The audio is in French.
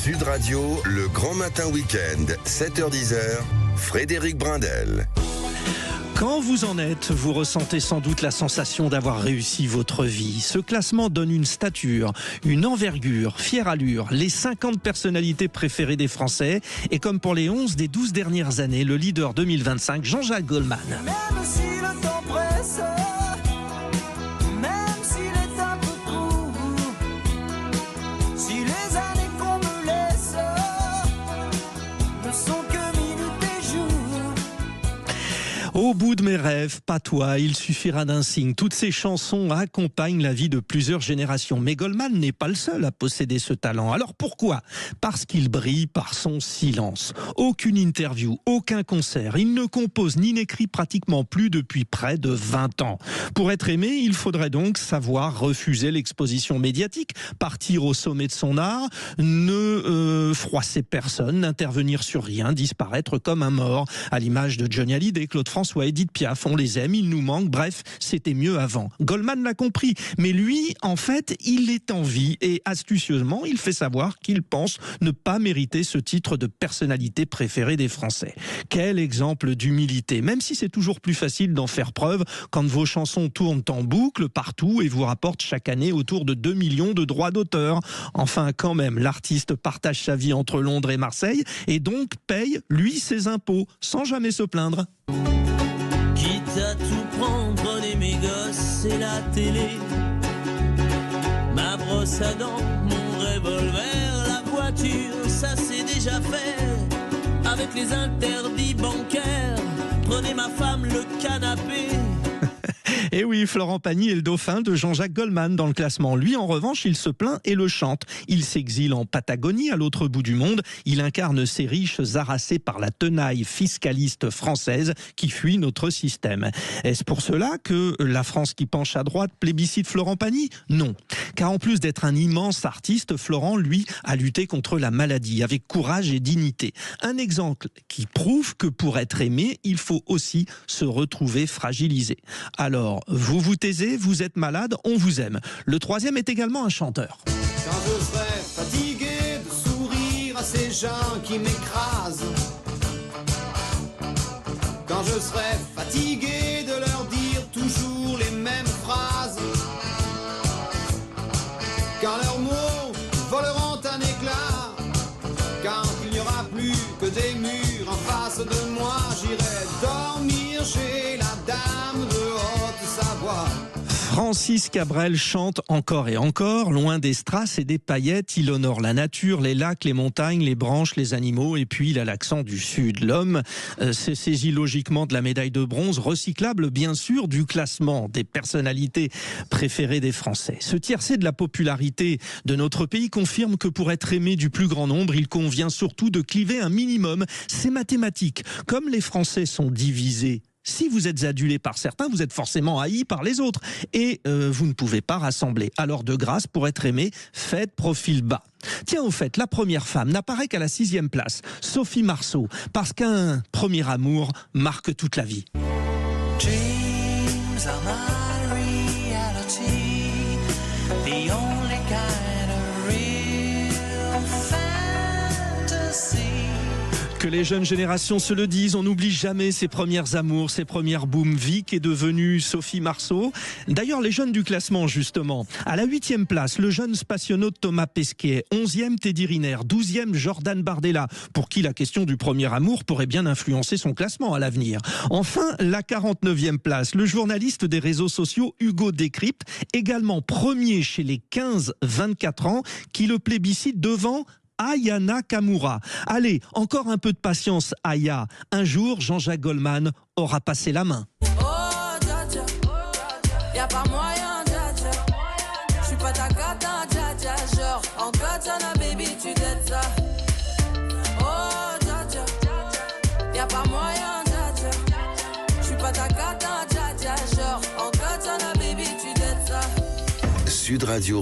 Sud Radio, le grand matin week-end, 7h-10h, Frédéric Brindel. Quand vous en êtes, vous ressentez sans doute la sensation d'avoir réussi votre vie. Ce classement donne une stature, une envergure, fière allure, les 50 personnalités préférées des Français. Et comme pour les 11 des 12 dernières années, le leader 2025, Jean-Jacques Goldman. Même si le temps presse, même s'il est un peu court, si les années qu'on me laisse ne sont que minutes et jours. Au bout de mes rêves, pas toi, il suffira d'un signe. Toutes ces chansons accompagnent la vie de plusieurs générations. Mais Goldman n'est pas le seul à posséder ce talent. Alors pourquoi ? Parce qu'il brille par son silence. Aucune interview, aucun concert. Il ne compose ni n'écrit pratiquement plus depuis près de 20 ans. Pour être aimé, il faudrait donc savoir refuser l'exposition médiatique, partir au sommet de son art, ne froisser personne, n'intervenir sur rien, disparaître comme un mort, à l'image de Johnny Hallyday, Claude François, Edith Piaf, on les aime, ils nous manquent, bref, c'était mieux avant. Goldman l'a compris, mais lui, en fait, il est en vie et astucieusement, il fait savoir qu'il pense ne pas mériter ce titre de personnalité préférée des Français. Quel exemple d'humilité, même si c'est toujours plus facile d'en faire preuve quand vos chansons tournent en boucle partout et vous rapportent chaque année autour de 2 millions de droits d'auteur. Enfin, quand même, l'artiste partage sa vie entre Londres et Marseille et donc paye, lui, ses impôts, sans jamais se plaindre. Quitte à tout prendre, prenez mes gosses et la télé, ma brosse à dents, mon revolver, la voiture, ça c'est déjà fait. Avec les interdits bancaires, prenez ma femme, le canapé. Et oui, Florent Pagny est le dauphin de Jean-Jacques Goldman dans le classement. Lui, en revanche, il se plaint et le chante. Il s'exile en Patagonie, à l'autre bout du monde. Il incarne ces riches harassés par la tenaille fiscaliste française qui fuit notre système. Est-ce pour cela que la France qui penche à droite plébiscite Florent Pagny ? Non. Car en plus d'être un immense artiste, Florent, lui, a lutté contre la maladie avec courage et dignité. Un exemple qui prouve que pour être aimé, il faut aussi se retrouver fragilisé. Alors, vous vous taisez, vous êtes malade, on vous aime. Le troisième est également un chanteur. Quand je serai fatigué de sourire à ces gens qui m'écrasent, quand je serai fatigué de leur dire toujours les mêmes phrases, quand leurs mots voleront un éclat, quand il n'y aura plus que des murs en face de moi, j'irai dormir chez la dame de Haute-Savoie. Francis Cabrel chante encore et encore, loin des strass et des paillettes, il honore la nature, les lacs, les montagnes, les branches, les animaux, et puis il a l'accent du Sud. L'homme se saisit logiquement de la médaille de bronze, recyclable bien sûr, du classement des personnalités préférées des Français. Ce tiercé de la popularité de notre pays confirme que pour être aimé du plus grand nombre, il convient surtout de cliver un minimum. C'est mathématique. Comme les Français sont divisés, si vous êtes adulé par certains, vous êtes forcément haï par les autres. Et vous ne pouvez pas rassembler. Alors de grâce, pour être aimé, faites profil bas. Tiens, au fait, la première femme n'apparaît qu'à la 6e place, Sophie Marceau, parce qu'un premier amour marque toute la vie. Dreams are my reality, the only kind of real fantasy. Que les jeunes générations se le disent, on n'oublie jamais ses premières amours, ses premières booms. Vic est devenue Sophie Marceau. D'ailleurs, les jeunes du classement, justement. À la 8e place, le jeune spationaute Thomas Pesquet. 11e, Teddy Riner. 12e, Jordan Bardella, pour qui la question du premier amour pourrait bien influencer son classement à l'avenir. Enfin, la 49e place, le journaliste des réseaux sociaux Hugo Décrypte, également premier chez les 15-24 ans, qui le plébiscite devant Aya Nakamura. Allez, encore un peu de patience, Aya. Un jour, Jean-Jacques Goldman aura passé la main. Oh, dja dja, y'a pas moyen, dja dja. J'suis pas ta cata, dja dja. Genre, en katana, baby, tu t'aides ça. Oh, dja dja, y'a pas moyen, dja dja. J'suis pas ta cata, dja dja. Genre, en katana, baby, tu t'aides ça. Sud Radio